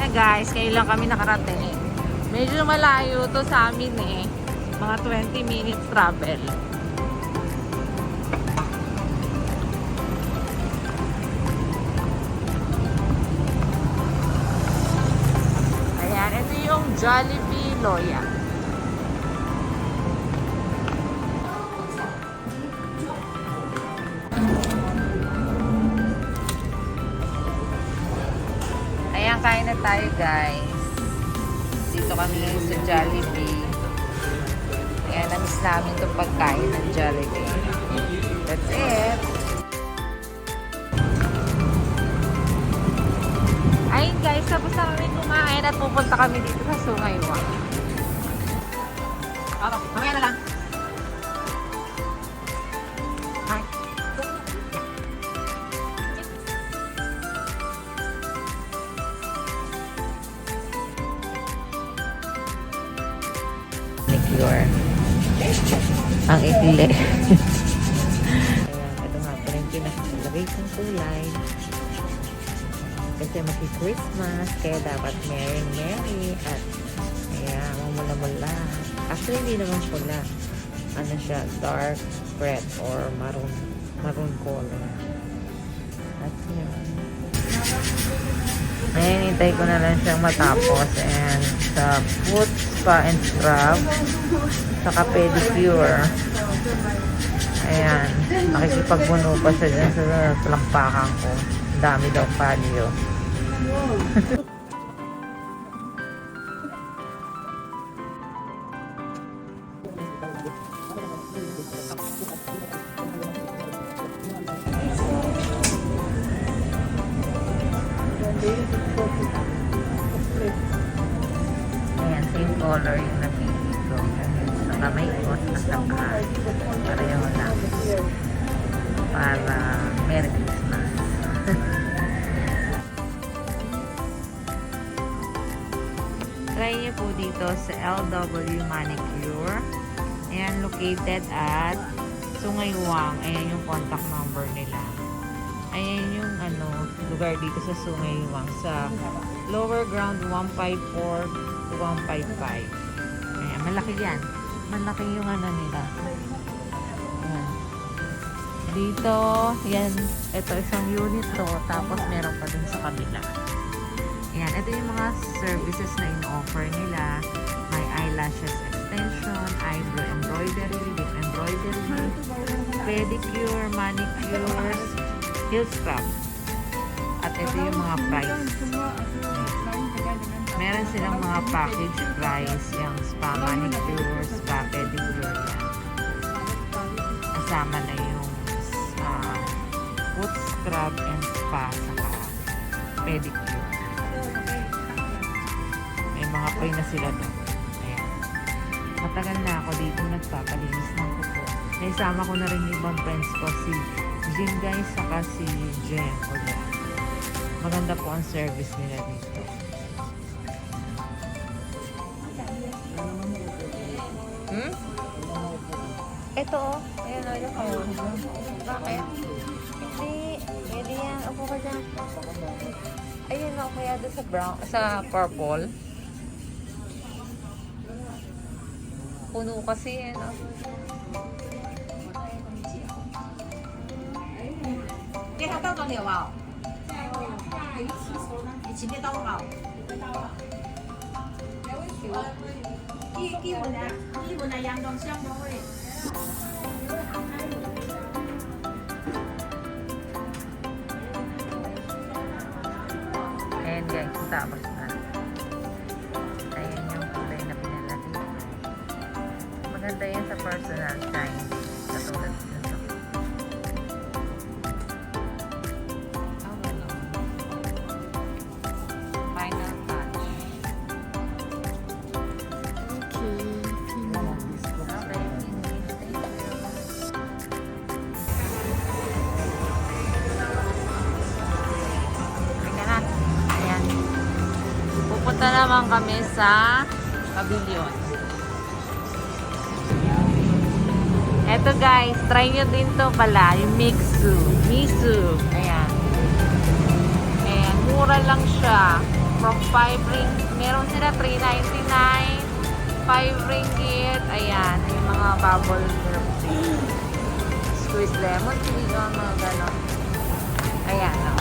guys, ngayon lang kami nakarating. Medyo malayo to sa amin eh. Mga 20 minutes travel. Ayan, ito yung Jollibee Loya. Ayan, kain na tayo guys. Dito kami ngayon sa Jollibee. Ayan, namiss namin itong pagkain ng Jollibee. That's it. Ayun guys, tapos na kami kumain at pupunta kami dito sa Sungaywa. Mamaya na lang. Hi. Manicure. Ang ikli. Ayan, ito nga pa rin pinakalagay ng kulay. Kasi maki-Christmas, kaya dapat merry at ayan, mamula-mula. Actually, hindi naman pula. Ano siya, dark red or maroon color. At yun. Ayan, hintay ko na lang siyang matapos. Ayan, sa foot spa and scrub, saka pedicure. Ayan, nakikipagbuno pa siya dyan sa talampakan ko. Dami daw palyo. Ayan, same color yung napili ko. Sa kamay ko, sa saka. Pareho lang. Para Merry Christmas. Try niyo po dito sa LW Manicure. Ayan, located at Sungaywang. Ayan yung contact number nila. Ayan yung lugar dito sa Sungaywang. Sa lower ground 154 to 155. Ayan, malaki yan. Malaki yung nila. Ayan. Dito, yan. Ito isang unit to. Tapos meron pa dun sa kabila. Ayan, ito yung mga services na in-offer nila. May eyelashes extension, eyebrow embroidery, lip embroidery, pedicure, manicures, heel scrub. At ito yung mga price. Meron silang mga package price, yung spa manicure, spa pedicure yan. Kasama na yung foot scrub and spa saka pedicure. May mga pay na sila doon. Ayan. Matagal na ako dito nagpapalinis ng kuko. Naisama ko na rin yung ibang friends ko, si Jim guys, saka si Jen. Maganda po ang service nila dito. Ito oh. Ayan o, yung phone. Bakit? Hindi yan. Upo ka dyan. Ayun o, kaya doon sa brown, sa purple. Puno kasi yan o.你还到了冇？你前面到冇？基本係陽光相當嘅。Ayan guys, tapos na. Ayan yung kulay na pinalagay. Maganda yan sa personal time. Katulad nito. Final touch. Pupunta naman kami sa pavilion. Eto guys, try nyo din to pala, yung Misu. Ayan. Ayan, mura lang siya. from 5 ring. Meron sila 3.99, 5 ringgit. Ayan, yung mga bubble milk tea. Squeeze lemon tea, yung mga gano'n. Ayan, oh.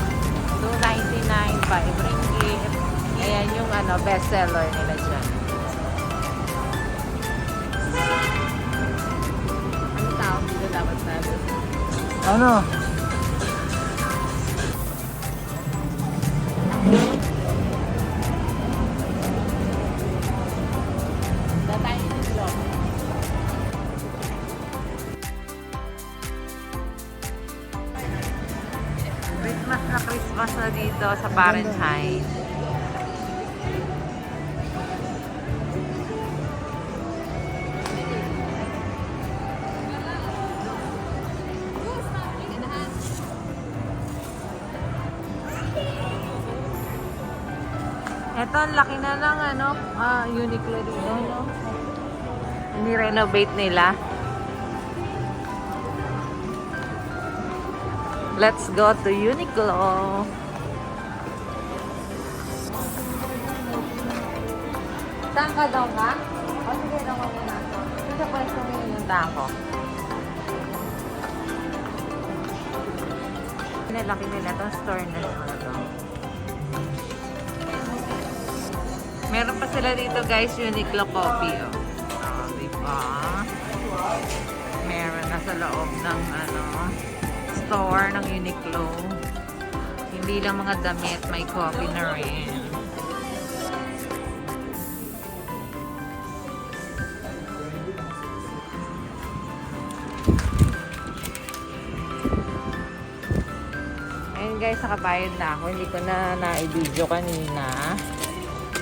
2.99, 5 ringgit. Ayan yung best seller nila dyan. Ano tawag dito dapat natin? Ano? Datayin nito. Christmas na dito sa Fahrenheit. Ito, ang laki na ng Uniqlo dito, no? Ni-renovate nila. Let's go to Uniqlo. Saan ka daw ka? O sige, daw ka muna. Sa pwesto mo yung tako. Pinalaki nila itong store na ito. Meron pa sila dito guys, Uniqlo coffee. Oh, diba? Meron na sa loob ng store ng Uniqlo. Hindi lang mga damit, may coffee na rin. Ayun guys, nakabayad na ako. Hindi ko na na-video kanina.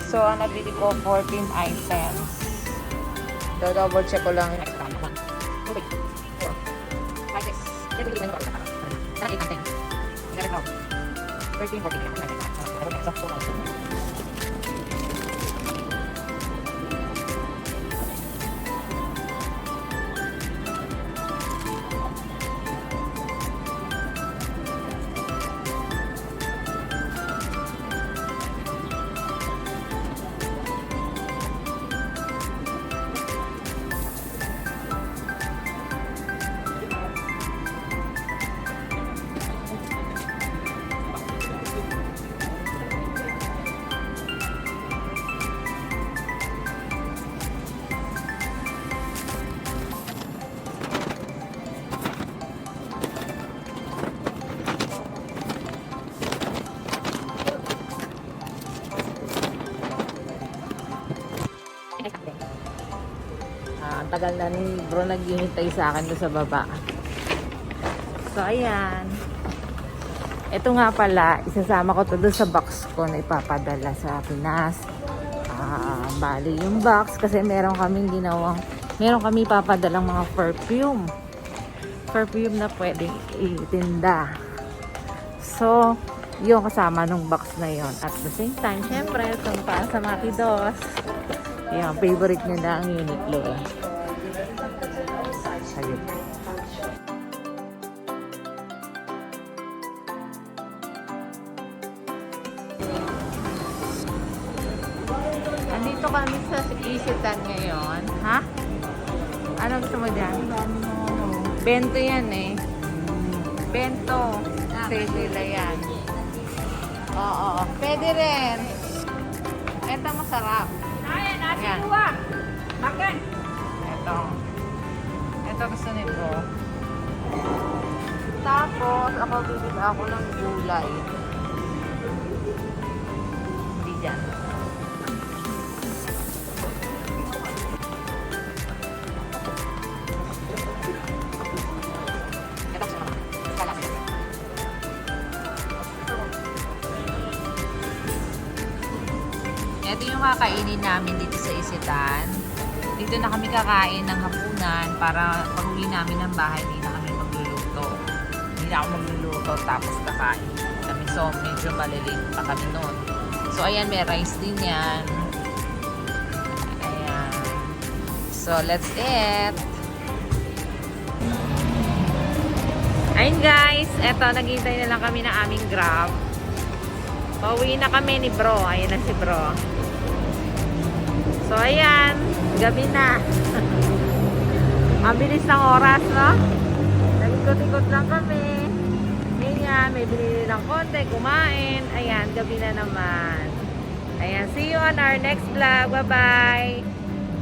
So, ang nabili ko, 14 items. So, double check ko lang yung extra. 2, 3, 4, 5, 6, 7, 8, 9, 13, 14, 15. Ang tagal na ni bro naghihintay sa akin doon sa baba. So, ayan. Ito nga pala, isasama ko to doon sa box ko na ipapadala sa Pinas. Bali yung box kasi meron kami papadalang mga perfume. Perfume na pwedeng itinda. So, yung kasama nung box na yon. At the same time, syempre, itong para sa Matidos. Yung favorite niya na ang Uniqlo. Ayun. Andito kami sa Isitan ngayon. Ha? Ano gusto mo dyan? Bento yan eh. Bento. Sila yan. Oo. Pwede rin. Ito masarap. Ayan. Ito gusto nito. Tapos, ako bibili ako ng gulay. Hindi dyan. Ito yung kakainin namin dito sa Isitan. Dito na kami kakain ng hapunan para pag-uwi namin ng bahay, hindi na kami magluluto. Hindi na ako magluluto tapos kakain kami. So, medyo malilate pa kami noon. So, ayan, may rice din yan. Ayan. So, let's eat! Ayun guys, eto, naghihintay na lang kami ng aming Grab. Pauwi na kami ni bro. Ayan na si bro. So, ayan. Gabi na. Ang bilis ng oras, no? Nag-ikot-ikot lang kami. Ayan, may binili ng konti, kumain. Ayan, gabi na naman. Ayan, see you on our next vlog. Bye-bye!